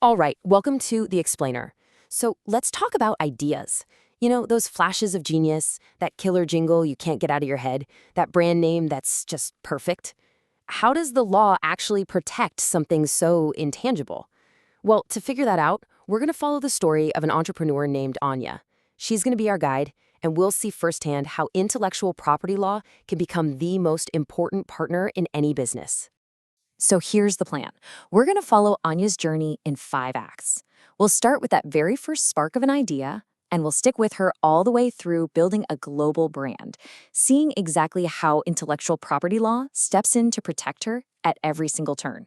All right, welcome to The Explainer. So let's talk about ideas. You know, those flashes of genius, that killer jingle you can't get out of your head, that brand name that's just perfect. How does the law actually protect something so intangible? Well, to figure that out, we're going to follow the story of an entrepreneur named Anya. She's going to be our guide, and we'll see firsthand how intellectual property law can become the most important partner in any business. So here's the plan. We're going to follow Anya's journey in 5 acts. We'll start with that very first spark of an idea, and we'll stick with her all the way through building a global brand, seeing exactly how intellectual property law steps in to protect her at every single turn.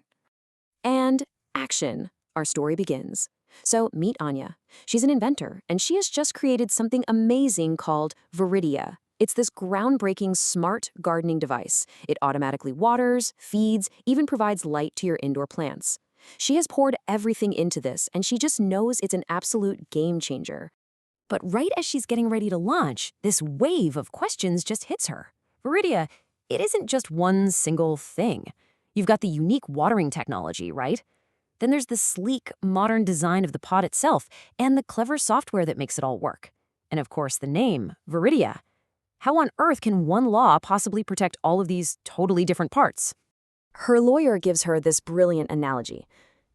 And action. Our story begins. So meet Anya. She's an inventor, and she has just created something amazing called Viridia. It's this groundbreaking smart gardening device. It automatically waters, feeds, even provides light to your indoor plants. She has poured everything into this, and she just knows it's an absolute game changer. But right as she's getting ready to launch, this wave of questions just hits her. Viridia, it isn't just one single thing. You've got the unique watering technology, right? Then there's the sleek, modern design of the pot itself and the clever software that makes it all work. And of course, the name, Viridia. How on earth can one law possibly protect all of these totally different parts? Her lawyer gives her this brilliant analogy.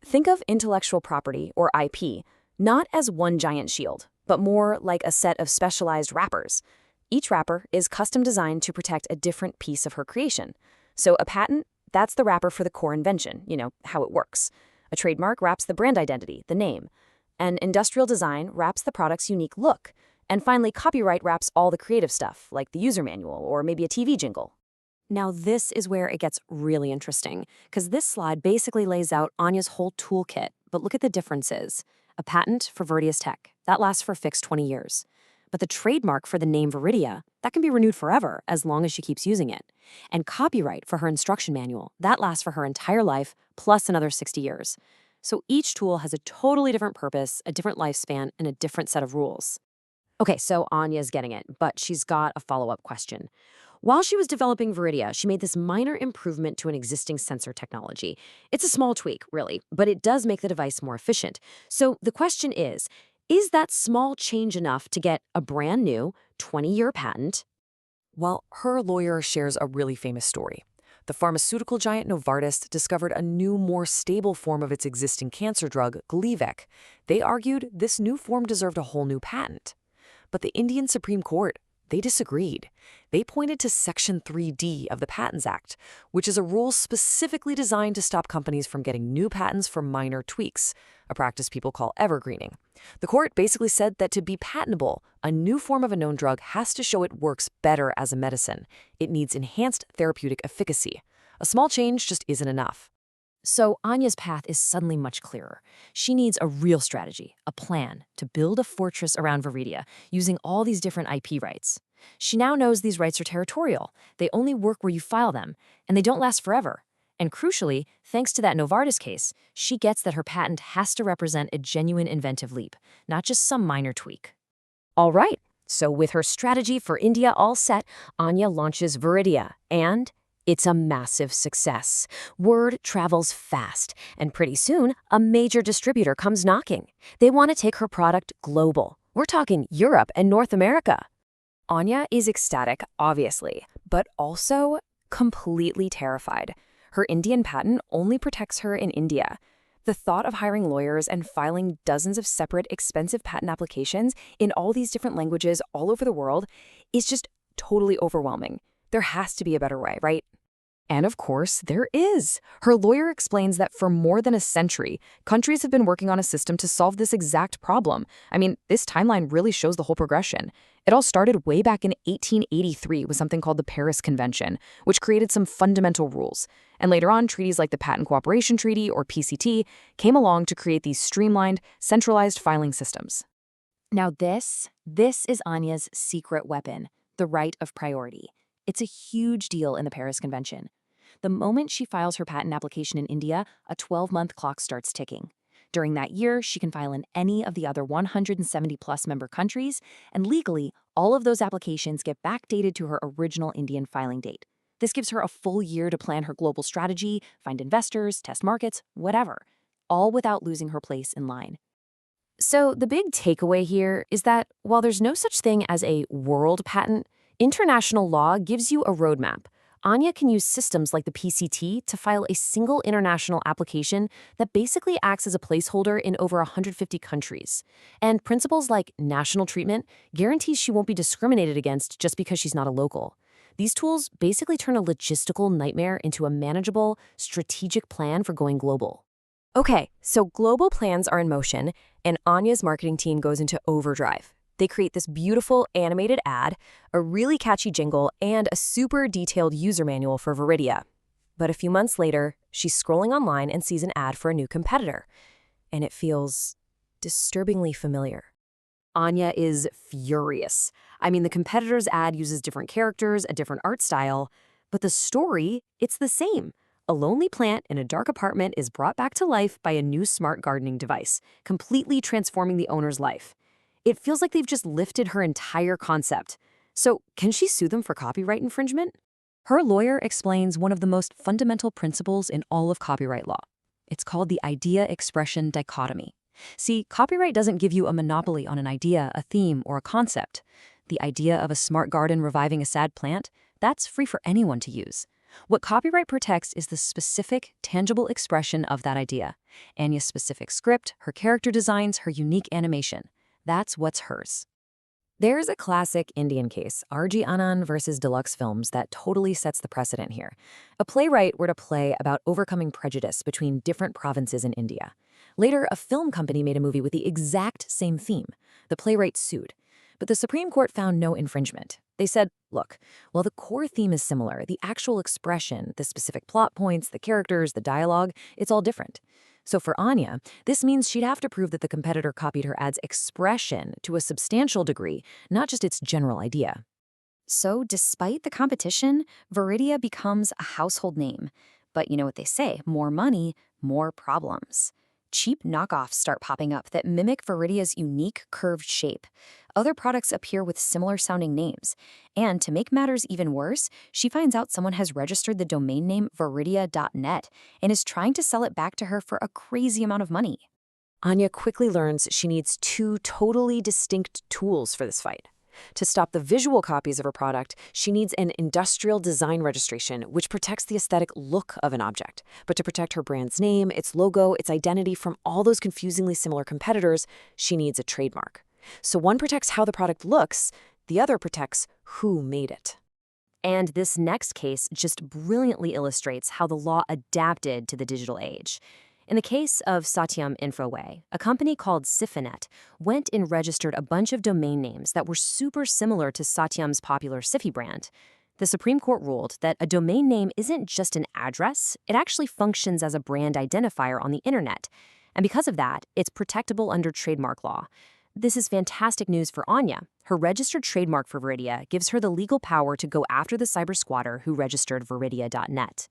Think of intellectual property, or IP, not as one giant shield, but more like a set of specialized wrappers. Each wrapper is custom designed to protect a different piece of her creation. So a patent, that's the wrapper for the core invention, how it works. A trademark wraps the brand identity, the name. And industrial design wraps the product's unique look. And finally, copyright wraps all the creative stuff, like the user manual or maybe a TV jingle. Now, this is where it gets really interesting, because this slide basically lays out Anya's whole toolkit, but look at the differences. A patent for Viridia's tech, that lasts for a fixed 20 years. But the trademark for the name Viridia, that can be renewed forever as long as she keeps using it. And copyright for her instruction manual, that lasts for her entire life, plus another 60 years. So each tool has a totally different purpose, a different lifespan, and a different set of rules. Okay, so Anya's getting it, but she's got a follow-up question. While she was developing Viridia, she made this minor improvement to an existing sensor technology. It's a small tweak, really, but it does make the device more efficient. So the question is that small change enough to get a brand new 20-year patent? Well, her lawyer shares a really famous story. The pharmaceutical giant Novartis discovered a new, more stable form of its existing cancer drug, Gleevec. They argued this new form deserved a whole new patent. But the Indian Supreme Court, they disagreed. They pointed to Section 3D of the Patents Act, which is a rule specifically designed to stop companies from getting new patents for minor tweaks, a practice people call evergreening. The court basically said that to be patentable, a new form of a known drug has to show it works better as a medicine. It needs enhanced therapeutic efficacy. A small change just isn't enough. So Anya's path is suddenly much clearer. She needs a real strategy, a plan, to build a fortress around Viridia, using all these different IP rights. She now knows these rights are territorial. They only work where you file them, and they don't last forever. And crucially, thanks to that Novartis case, she gets that her patent has to represent a genuine inventive leap, not just some minor tweak. All right, so with her strategy for India all set, Anya launches Viridia, and it's a massive success. Word travels fast, and pretty soon, a major distributor comes knocking. They want to take her product global. We're talking Europe and North America. Anya is ecstatic, obviously, but also completely terrified. Her Indian patent only protects her in India. The thought of hiring lawyers and filing dozens of separate, expensive patent applications in all these different languages all over the world is just totally overwhelming. There has to be a better way, right? And of course, there is. Her lawyer explains that for more than a century, countries have been working on a system to solve this exact problem. I mean, this timeline really shows the whole progression. It all started way back in 1883 with something called the Paris Convention, which created some fundamental rules. And later on, treaties like the Patent Cooperation Treaty, or PCT, came along to create these streamlined, centralized filing systems. Now this is Anya's secret weapon, the right of priority. It's a huge deal in the Paris Convention. The moment she files her patent application in India, a 12-month clock starts ticking. During that year, she can file in any of the other 170-plus member countries, and legally, all of those applications get backdated to her original Indian filing date. This gives her a full year to plan her global strategy, find investors, test markets, whatever. all without losing her place in line. So the big takeaway here is that while there's no such thing as a world patent, international law gives you a roadmap. Anya can use systems like the PCT to file a single international application that basically acts as a placeholder in over 150 countries. And principles like national treatment guarantees she won't be discriminated against just because she's not a local. These tools basically turn a logistical nightmare into a manageable, strategic plan for going global. Okay, so global plans are in motion, and Anya's marketing team goes into overdrive. They create this beautiful animated ad, a really catchy jingle, and a super detailed user manual for Viridia. But a few months later, she's scrolling online and sees an ad for a new competitor, and it feels disturbingly familiar. Anya is furious. I mean, the competitor's ad uses different characters, a different art style, but the story, it's the same. A lonely plant in a dark apartment is brought back to life by a new smart gardening device, completely transforming the owner's life. It feels like they've just lifted her entire concept. So, can she sue them for copyright infringement? Her lawyer explains one of the most fundamental principles in all of copyright law. It's called the idea-expression dichotomy. See, copyright doesn't give you a monopoly on an idea, a theme, or a concept. The idea of a smart garden reviving a sad plant, that's free for anyone to use. What copyright protects is the specific, tangible expression of that idea. Anya's specific script, her character designs, her unique animation. That's what's hers. There's a classic Indian case, R.G. Anand versus Deluxe Films, that totally sets the precedent here. A playwright wrote a play about overcoming prejudice between different provinces in India. Later, a film company made a movie with the exact same theme. The playwright sued. But the Supreme Court found no infringement. They said, look, while the core theme is similar, the actual expression, the specific plot points, the characters, the dialogue, it's all different. So for Anya, this means she'd have to prove that the competitor copied her ad's expression to a substantial degree, not just its general idea. So despite the competition, Viridia becomes a household name. But you know what they say, more money, more problems. Cheap knockoffs start popping up that mimic Viridia's unique curved shape. Other products appear with similar-sounding names. And to make matters even worse, she finds out someone has registered the domain name viridia.net and is trying to sell it back to her for a crazy amount of money. Anya quickly learns she needs two totally distinct tools for this fight. To stop the visual copies of her product, she needs an industrial design registration, which protects the aesthetic look of an object. But to protect her brand's name, its logo, its identity from all those confusingly similar competitors, she needs a trademark. So one protects how the product looks, the other protects who made it. And this next case just brilliantly illustrates how the law adapted to the digital age. In the case of Satyam Infoway, a company called Sifinet went and registered a bunch of domain names that were super similar to Satyam's popular Sifi brand. The Supreme Court ruled that a domain name isn't just an address, it actually functions as a brand identifier on the internet. And because of that, it's protectable under trademark law. This is fantastic news for Anya. Her registered trademark for Viridia gives her the legal power to go after the cyber squatter who registered viridia.net.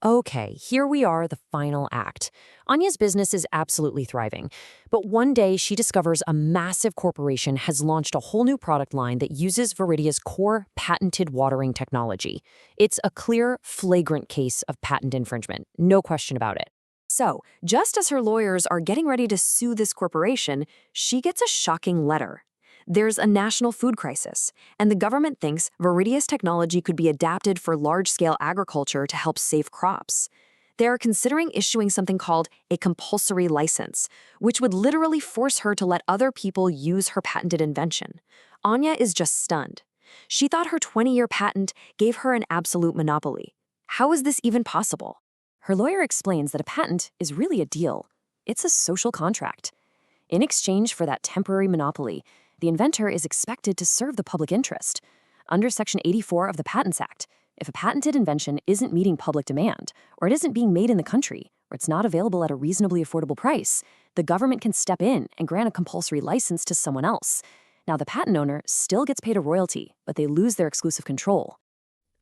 Okay, here we are, the final act. Anya's business is absolutely thriving, but one day she discovers a massive corporation has launched a whole new product line that uses Viridia's core patented watering technology. It's a clear, flagrant case of patent infringement, no question about it. So, just as her lawyers are getting ready to sue this corporation, she gets a shocking letter. There's a national food crisis, and the government thinks Viridia's technology could be adapted for large-scale agriculture to help save crops. They are considering issuing something called a compulsory license, which would literally force her to let other people use her patented invention. Anya is just stunned. She thought her 20-year patent gave her an absolute monopoly. How is this even possible? Her lawyer explains that a patent is really a deal. It's a social contract. In exchange for that temporary monopoly, the inventor is expected to serve the public interest. Under Section 84 of the Patents Act, if a patented invention isn't meeting public demand, or it isn't being made in the country, or it's not available at a reasonably affordable price, the government can step in and grant a compulsory license to someone else. Now, the patent owner still gets paid a royalty, but they lose their exclusive control.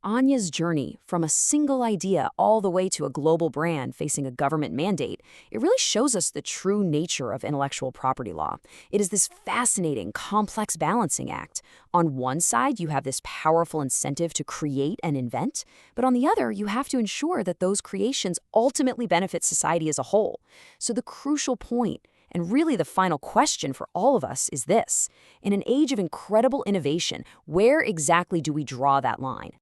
Anya's journey from a single idea all the way to a global brand facing a government mandate, it really shows us the true nature of intellectual property law. It is this fascinating, complex balancing act. On one side, you have this powerful incentive to create and invent, but on the other, you have to ensure that those creations ultimately benefit society as a whole. So the crucial point, and really the final question for all of us, is this: in an age of incredible innovation, where exactly do we draw that line?